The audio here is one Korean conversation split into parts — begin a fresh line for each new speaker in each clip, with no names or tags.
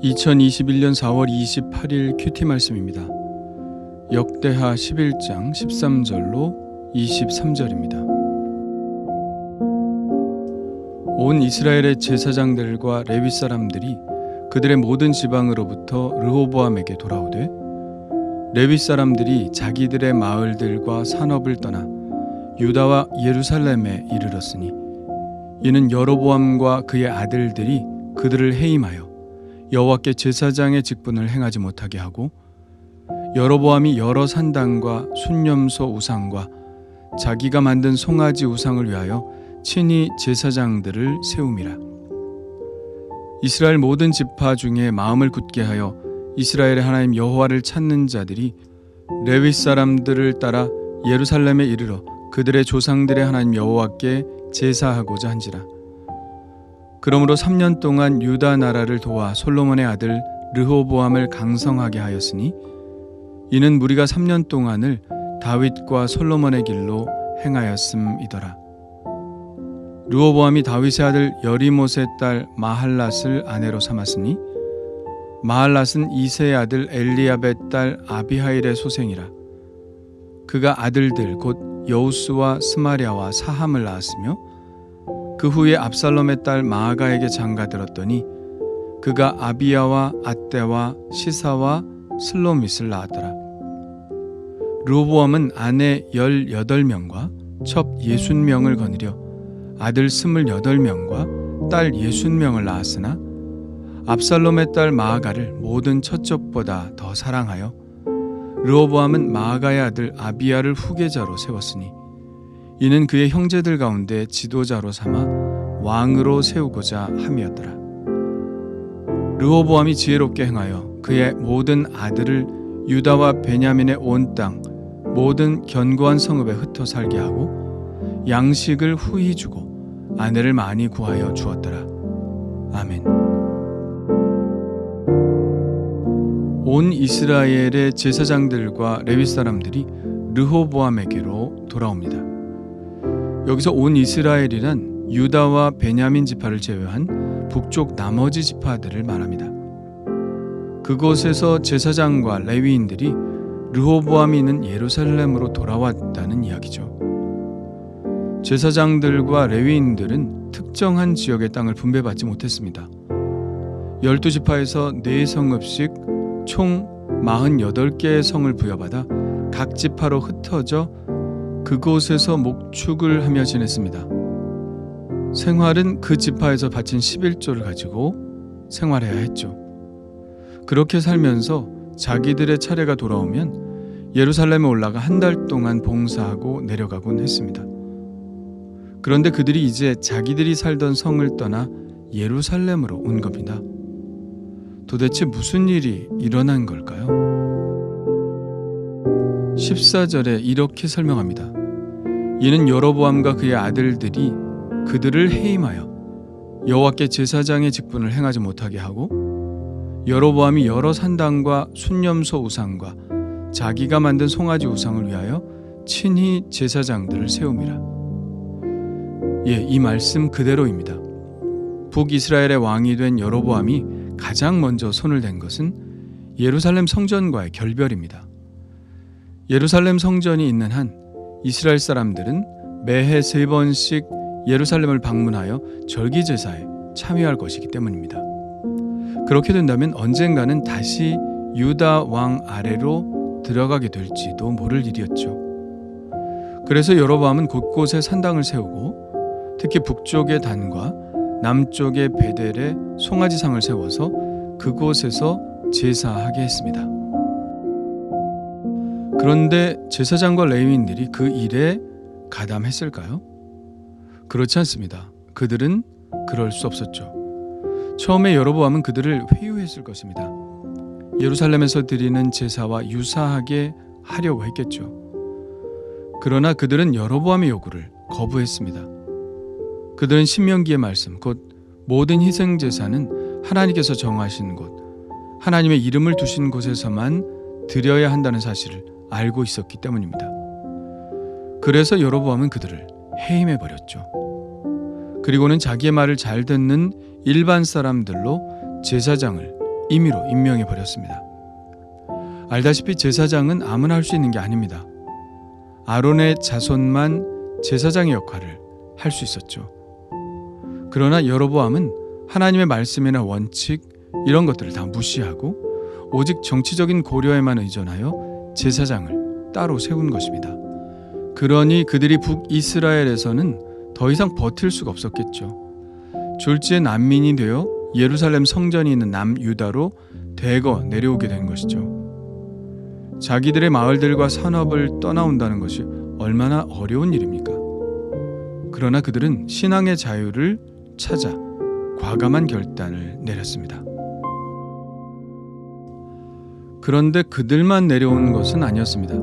2021년 4월 28일 큐티 말씀입니다. 역대하 11장 13절로 23절입니다. 온 이스라엘의 제사장들과 레위 사람들이 그들의 모든 지방으로부터 르호보암에게 돌아오되 레위 사람들이 자기들의 마을들과 산업을 떠나 유다와 예루살렘에 이르렀으니 이는 여로보암과 그의 아들들이 그들을 해임하여 여호와께 제사장의 직분을 행하지 못하게 하고 여로보암이 여러 산당과 순념소 우상과 자기가 만든 송아지 우상을 위하여 친히 제사장들을 세움이라. 이스라엘 모든 지파 중에 마음을 굳게 하여 이스라엘의 하나님 여호와를 찾는 자들이 레위 사람들을 따라 예루살렘에 이르러 그들의 조상들의 하나님 여호와께 제사하고자 한지라. 그러므로 3년 동안 유다 나라를 도와 솔로몬의 아들 르호보암을 강성하게 하였으니 이는 무리가 3년 동안을 다윗과 솔로몬의 길로 행하였음이더라. 르호보암이 다윗의 아들 여리못의 딸 마할랏을 아내로 삼았으니 마할랏은 이새의 아들 엘리압의 딸 아비하일의 소생이라. 그가 아들들 곧 여우스와 스마랴와 사함을 낳았으며 그 후에 압살롬의 딸 마아가에게 장가들었더니 그가 아비야와 앗대와 시사와 슬로밋을 낳았더라. 르호보암은 아내 18명과 첩 60명을 거느려 아들 28명과 딸 60명을 낳았으나 압살롬의 딸 마아가를 모든 첫째보다 더 사랑하여 르호보암은 마아가의 아들 아비야를 후계자로 세웠으니 이는 그의 형제들 가운데 지도자로 삼아 왕으로 세우고자 함이었더라. 르호보암이 지혜롭게 행하여 그의 모든 아들을 유다와 베냐민의 온 땅 모든 견고한 성읍에 흩어 살게 하고 양식을 후히 주고 아내를 많이 구하여 주었더라. 아멘. 온 이스라엘의 제사장들과 레위 사람들이 르호보암에게로 돌아옵니다. 여기서 온 이스라엘이란 유다와 베냐민 지파를 제외한 북쪽 나머지 지파들을 말합니다. 그곳에서 제사장과 레위인들이 르호보암이 있는 예루살렘으로 돌아왔다는 이야기죠. 제사장들과 레위인들은 특정한 지역의 땅을 분배받지 못했습니다. 12지파에서 4성읍씩 총 48개의 성을 부여받아 각 지파로 흩어져 그곳에서 목축을 하며 지냈습니다. 생활은 그 지파에서 바친 11조를 가지고 생활해야 했죠. 그렇게 살면서 자기들의 차례가 돌아오면 예루살렘에 올라가 한 달 동안 봉사하고 내려가곤 했습니다. 그런데 그들이 이제 자기들이 살던 성을 떠나 예루살렘으로 온 겁니다. 도대체 무슨 일이 일어난 걸까요? 14절에 이렇게 설명합니다. 이는 여로보암과 그의 아들들이 그들을 해임하여 여호와께 제사장의 직분을 행하지 못하게 하고 여로보암이 여러 산당과 순념소 우상과 자기가 만든 송아지 우상을 위하여 친히 제사장들을 세움이라. 이 말씀 그대로입니다. 북이스라엘의 왕이 된 여로보암이 가장 먼저 손을 댄 것은 예루살렘 성전과의 결별입니다. 예루살렘 성전이 있는 한 이스라엘 사람들은 매해 3번씩 예루살렘을 방문하여 절기제사에 참여할 것이기 때문입니다. 그렇게 된다면 언젠가는 다시 유다 왕 아래로 들어가게 될지도 모를 일이었죠. 그래서 여로보암은 곳곳에 산당을 세우고 특히 북쪽의 단과 남쪽의 베델에 송아지상을 세워서 그곳에서 제사하게 했습니다. 그런데 제사장과 레위인들이 그 일에 가담했을까요? 그렇지 않습니다. 그들은 그럴 수 없었죠. 처음에 여로보암은 그들을 회유했을 것입니다. 예루살렘에서 드리는 제사와 유사하게 하려고 했겠죠. 그러나 그들은 여로보암의 요구를 거부했습니다. 그들은 신명기의 말씀, 곧 모든 희생 제사는 하나님께서 정하신 곳, 하나님의 이름을 두신 곳에서만 드려야 한다는 사실을 알고 있었기 때문입니다. 그래서 여로보암은 그들을 해임해버렸죠. 그리고는 자기의 말을 잘 듣는 일반 사람들로 제사장을 임의로 임명해 버렸습니다. 알다시피 제사장은 아무나 할 수 있는 게 아닙니다. 아론의 자손만 제사장의 역할을 할 수 있었죠. 그러나 여로보암은 하나님의 말씀이나 원칙 이런 것들을 다 무시하고 오직 정치적인 고려에만 의존하여 제사장을 따로 세운 것입니다. 그러니 그들이 북이스라엘에서는 더 이상 버틸 수가 없었겠죠. 졸지에 난민이 되어 예루살렘 성전이 있는 남유다로 대거 내려오게 된 것이죠. 자기들의 마을들과 산업을 떠나온다는 것이 얼마나 어려운 일입니까? 그러나 그들은 신앙의 자유를 찾아 과감한 결단을 내렸습니다. 그런데 그들만 내려온 것은 아니었습니다.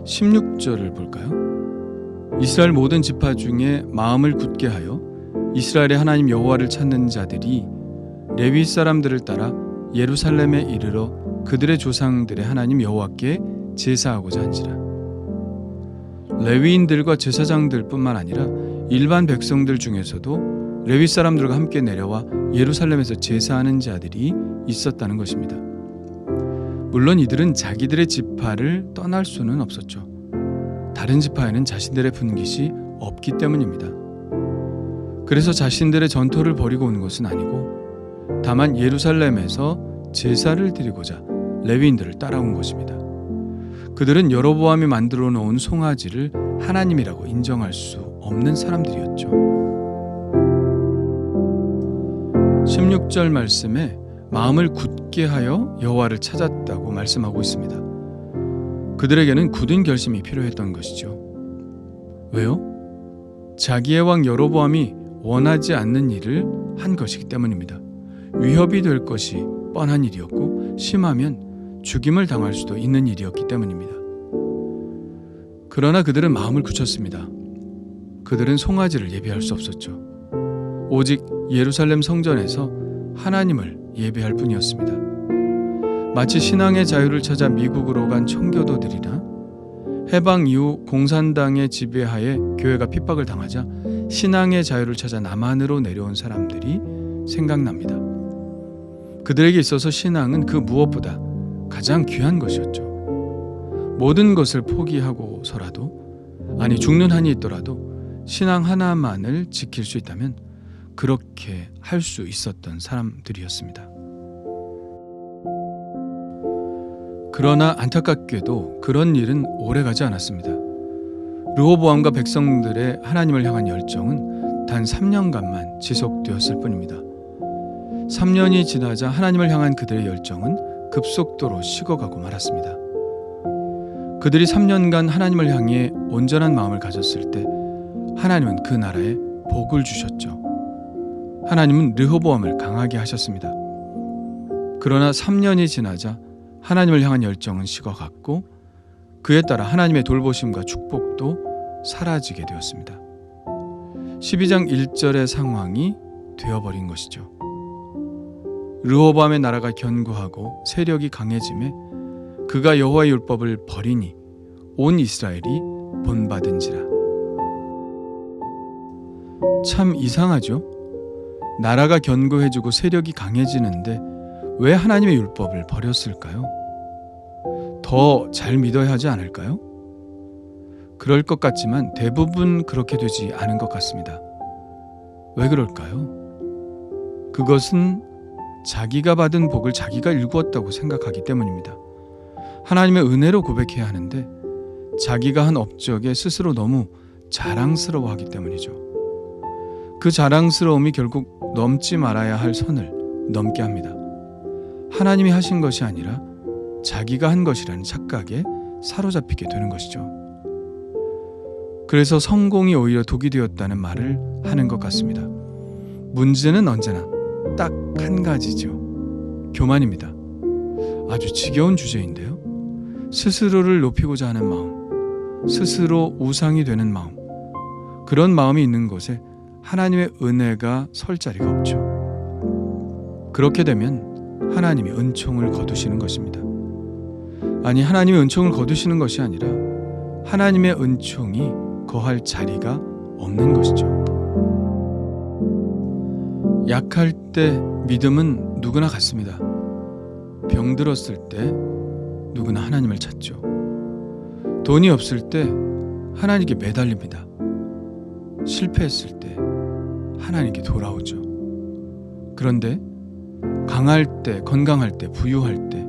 16절을 볼까요? 이스라엘 모든 지파 중에 마음을 굳게 하여 이스라엘의 하나님 여호와를 찾는 자들이 레위 사람들을 따라 예루살렘에 이르러 그들의 조상들의 하나님 여호와께 제사하고자 한지라. 레위인들과 제사장들 뿐만 아니라 일반 백성들 중에서도 레위 사람들과 함께 내려와 예루살렘에서 제사하는 자들이 있었다는 것입니다. 물론 이들은 자기들의 지파를 떠날 수는 없었죠. 다른 지파에는 자신들의 분깃이 없기 때문입니다. 그래서 자신들의 전토를 벌이고 온 것은 아니고 다만 예루살렘에서 제사를 드리고자 레위인들을 따라온 것입니다. 그들은 여로보암이 만들어 놓은 송아지를 하나님이라고 인정할 수 없는 사람들이었죠. 16절 말씀에 마음을 굳게 하여 여호와를 찾았다고 말씀하고 있습니다. 그들에게는 굳은 결심이 필요했던 것이죠. 왜요? 자기의 왕 여로보암이 원하지 않는 일을 한 것이기 때문입니다. 위협이 될 것이 뻔한 일이었고 심하면 죽임을 당할 수도 있는 일이었기 때문입니다. 그러나 그들은 마음을 굳혔습니다. 그들은 송아지를 예배할 수 없었죠. 오직 예루살렘 성전에서 하나님을 예배할 뿐이었습니다. 마치 신앙의 자유를 찾아 미국으로 간 청교도들이나 해방 이후 공산당의 지배하에 교회가 핍박을 당하자 신앙의 자유를 찾아 남한으로 내려온 사람들이 생각납니다. 그들에게 있어서 신앙은 그 무엇보다 가장 귀한 것이었죠. 모든 것을 포기하고서라도, 아니 죽는 한이 있더라도 신앙 하나만을 지킬 수 있다면 그렇게 할 수 있었던 사람들이었습니다. 그러나 안타깝게도 그런 일은 오래가지 않았습니다. 르호보암과 백성들의 하나님을 향한 열정은 단 3년간만 지속되었을 뿐입니다. 3년이 지나자 하나님을 향한 그들의 열정은 급속도로 식어가고 말았습니다. 그들이 3년간 하나님을 향해 온전한 마음을 가졌을 때 하나님은 그 나라에 복을 주셨죠. 하나님은 르호보암을 강하게 하셨습니다. 그러나 3년이 지나자 하나님을 향한 열정은 식어갔고 그에 따라 하나님의 돌보심과 축복도 사라지게 되었습니다. 12장 1절의 상황이 되어버린 것이죠. 르호보암의 나라가 견고하고 세력이 강해짐에 그가 여호와의 율법을 버리니 온 이스라엘이 본받은지라. 참 이상하죠? 나라가 견고해지고 세력이 강해지는데 왜 하나님의 율법을 버렸을까요? 더 잘 믿어야 하지 않을까요? 그럴 것 같지만 대부분 그렇게 되지 않은 것 같습니다. 왜 그럴까요? 그것은 자기가 받은 복을 자기가 일구었다고 생각하기 때문입니다. 하나님의 은혜로 고백해야 하는데 자기가 한 업적에 스스로 너무 자랑스러워하기 때문이죠. 그 자랑스러움이 결국 넘지 말아야 할 선을 넘게 합니다. 하나님이 하신 것이 아니라 자기가 한 것이라는 착각에 사로잡히게 되는 것이죠. 그래서 성공이 오히려 독이 되었다는 말을 하는 것 같습니다. 문제는 언제나 딱 한 가지죠. 교만입니다. 아주 지겨운 주제인데요. 스스로를 높이고자 하는 마음, 스스로 우상이 되는 마음, 그런 마음이 있는 곳에 하나님의 은혜가 설 자리가 없죠. 그렇게 되면 하나님이 은총을 거두시는 것입니다. 아니, 하나님의 은총을 거두시는 것이 아니라 하나님의 은총이 거할 자리가 없는 것이죠. 약할 때 믿음은 누구나 같습니다. 병들었을 때 누구나 하나님을 찾죠. 돈이 없을 때 하나님께 매달립니다. 실패했을 때 하나님께 돌아오죠. 그런데 강할 때, 건강할 때, 부유할 때,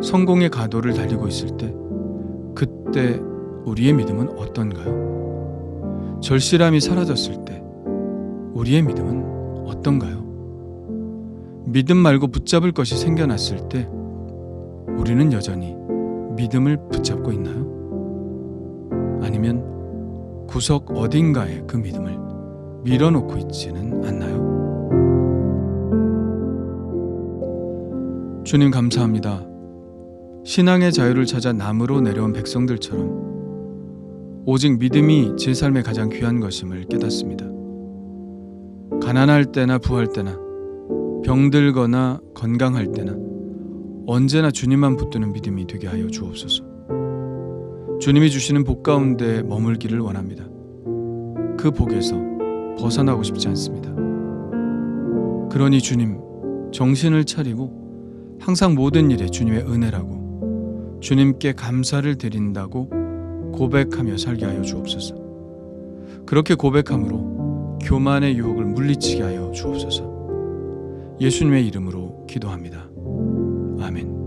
성공의 가도를 달리고 있을 때, 그때 우리의 믿음은 어떤가요? 절실함이 사라졌을 때 우리의 믿음은 어떤가요? 믿음 말고 붙잡을 것이 생겨났을 때 우리는 여전히 믿음을 붙잡고 있나요? 아니면 구석 어딘가에 그 믿음을 밀어놓고 있지는 않나요? 주님 감사합니다. 신앙의 자유를 찾아 남으로 내려온 백성들처럼 오직 믿음이 제 삶의 가장 귀한 것임을 깨닫습니다. 가난할 때나 부할 때나 병들거나 건강할 때나 언제나 주님만 붙드는 믿음이 되게 하여 주옵소서. 주님이 주시는 복 가운데 머물기를 원합니다. 그 복에서 벗어나고 싶지 않습니다. 그러니 주님, 정신을 차리고 항상 모든 일에 주님의 은혜라고 주님께 감사를 드린다고 고백하며 살게 하여 주옵소서. 그렇게 고백함으로 교만의 유혹을 물리치게 하여 주옵소서. 예수님의 이름으로 기도합니다. 아멘.